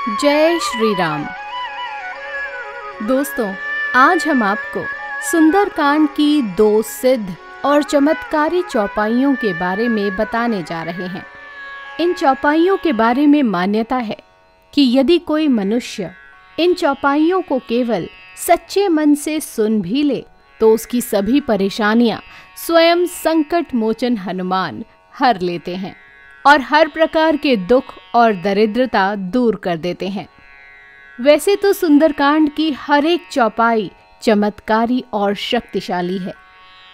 जय श्री राम। दोस्तों, आज हम आपको सुंदरकांड की 2 सिद्ध और चमत्कारी चौपाइयों के बारे में बताने जा रहे हैं। इन चौपाइयों के बारे में मान्यता है कि यदि कोई मनुष्य इन चौपाइयों को केवल सच्चे मन से सुन भी ले तो उसकी सभी परेशानियां स्वयं संकट मोचन हनुमान हर लेते हैं और हर प्रकार के दुख और दरिद्रता दूर कर देते हैं। वैसे तो सुंदरकांड की हर एक चौपाई चमत्कारी और शक्तिशाली है,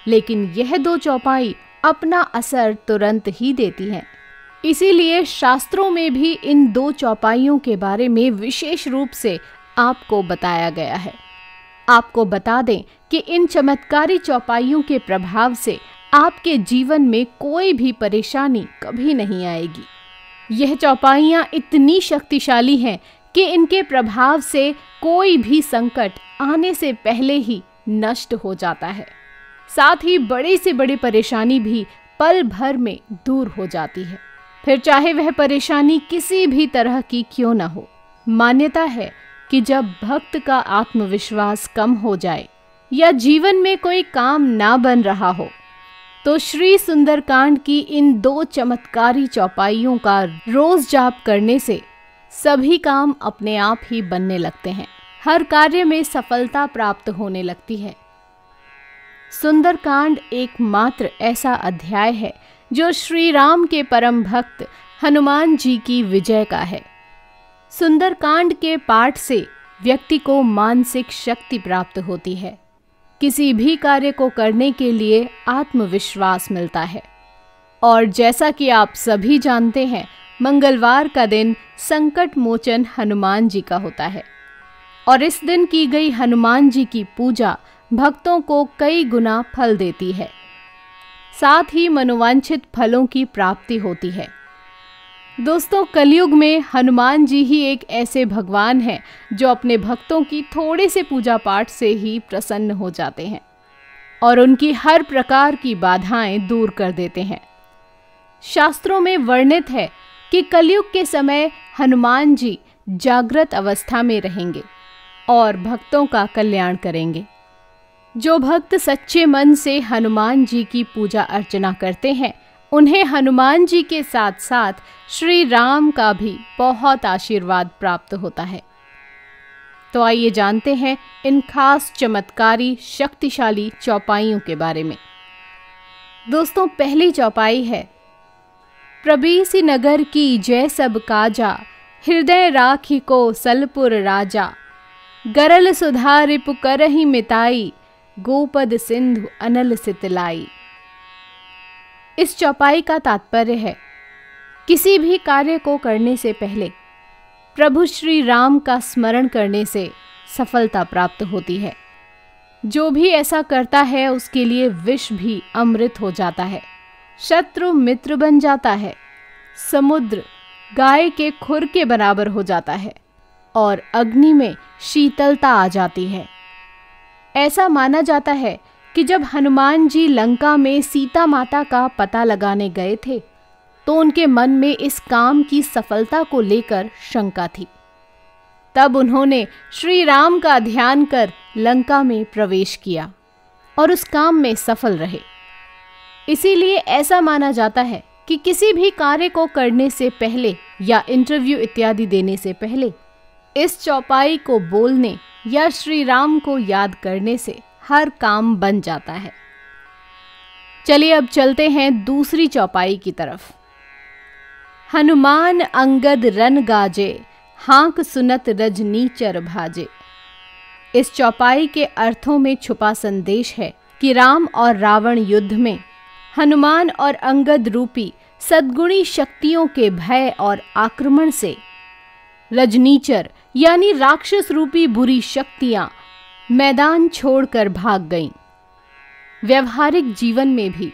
लेकिन यह 2 चौपाई अपना असर तुरंत ही देती हैं। इसीलिए शास्त्रों में भी इन 2 चौपाइयों के बारे में विशेष रूप से आपको बताया गया है। आपको बता दें कि इन चमत्कारी चौपाइयों के प्रभाव से आपके जीवन में कोई भी परेशानी कभी नहीं आएगी। यह चौपाइयाँ इतनी शक्तिशाली हैं कि इनके प्रभाव से कोई भी संकट आने से पहले ही नष्ट हो जाता है। साथ ही बड़ी से बड़ी परेशानी भी पल भर में दूर हो जाती है, फिर चाहे वह परेशानी किसी भी तरह की क्यों न हो। मान्यता है कि जब भक्त का आत्मविश्वास कम हो जाए या जीवन में कोई काम ना बन रहा हो तो श्री सुंदरकांड की इन 2 चमत्कारी चौपाइयों का रोज जाप करने से सभी काम अपने आप ही बनने लगते हैं, हर कार्य में सफलता प्राप्त होने लगती है। सुंदरकांड एकमात्र ऐसा अध्याय है जो श्री राम के परम भक्त हनुमान जी की विजय का है। सुंदरकांड के पाठ से व्यक्ति को मानसिक शक्ति प्राप्त होती है, किसी भी कार्य को करने के लिए आत्मविश्वास मिलता है। और जैसा कि आप सभी जानते हैं, मंगलवार का दिन संकट मोचन हनुमान जी का होता है और इस दिन की गई हनुमान जी की पूजा भक्तों को कई गुना फल देती है, साथ ही मनोवांछित फलों की प्राप्ति होती है। दोस्तों, कलयुग में हनुमान जी ही एक ऐसे भगवान हैं जो अपने भक्तों की थोड़े से पूजा पाठ से ही प्रसन्न हो जाते हैं और उनकी हर प्रकार की बाधाएं दूर कर देते हैं। शास्त्रों में वर्णित है कि कलयुग के समय हनुमान जी जागृत अवस्था में रहेंगे और भक्तों का कल्याण करेंगे। जो भक्त सच्चे मन से हनुमान जी की पूजा अर्चना करते हैं उन्हें हनुमान जी के साथ साथ श्री राम का भी बहुत आशीर्वाद प्राप्त होता है। तो आइए जानते हैं इन खास चमत्कारी शक्तिशाली चौपाइयों के बारे में। दोस्तों, पहली चौपाई है, प्रबीसी नगर की जय सब काजा, हृदय राखी को सलपुर राजा, गरल सुधा रिपु करहि मिताई, गोपद सिंधु अनल सितलाई। इस चौपाई का तात्पर्य है, किसी भी कार्य को करने से पहले प्रभु श्री राम का स्मरण करने से सफलता प्राप्त होती है। जो भी ऐसा करता है उसके लिए विष भी अमृत हो जाता है, शत्रु मित्र बन जाता है, समुद्र गाय के खुर के बराबर हो जाता है और अग्नि में शीतलता आ जाती है। ऐसा माना जाता है कि जब हनुमान जी लंका में सीता माता का पता लगाने गए थे तो उनके मन में इस काम की सफलता को लेकर शंका थी। तब उन्होंने श्री राम का ध्यान कर लंका में प्रवेश किया और उस काम में सफल रहे। इसीलिए ऐसा माना जाता है कि किसी भी कार्य को करने से पहले या इंटरव्यू इत्यादि देने से पहले इस चौपाई को बोलने या श्री राम को याद करने से हर काम बन जाता है। चलिए अब चलते हैं दूसरी चौपाई की तरफ। हनुमान अंगद रन गाजे, हांक सुनत रजनीचर भाजे। इस चौपाई के अर्थों में छुपा संदेश है कि राम और रावण युद्ध में हनुमान और अंगद रूपी सद्गुणी शक्तियों के भय और आक्रमण से रजनीचर यानी राक्षस रूपी बुरी शक्तियां मैदान छोड़कर भाग गईं। व्यवहारिक जीवन में भी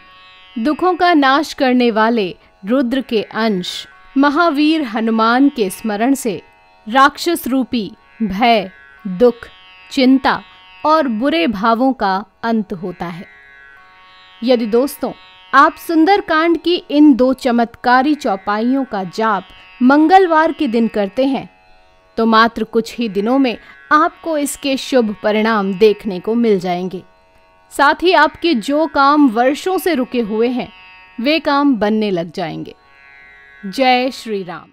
दुखों का नाश करने वाले रुद्र के अंश महावीर हनुमान के स्मरण से राक्षस रूपी भय, दुख, चिंता और बुरे भावों का अंत होता है। यदि दोस्तों आप सुंदरकांड की इन 2 चमत्कारी चौपाइयों का जाप मंगलवार के दिन करते हैं तो मात्र कुछ ही दिनों में आपको इसके शुभ परिणाम देखने को मिल जाएंगे। साथ ही आपके जो काम वर्षों से रुके हुए हैं वे काम बनने लग जाएंगे। जय श्री राम।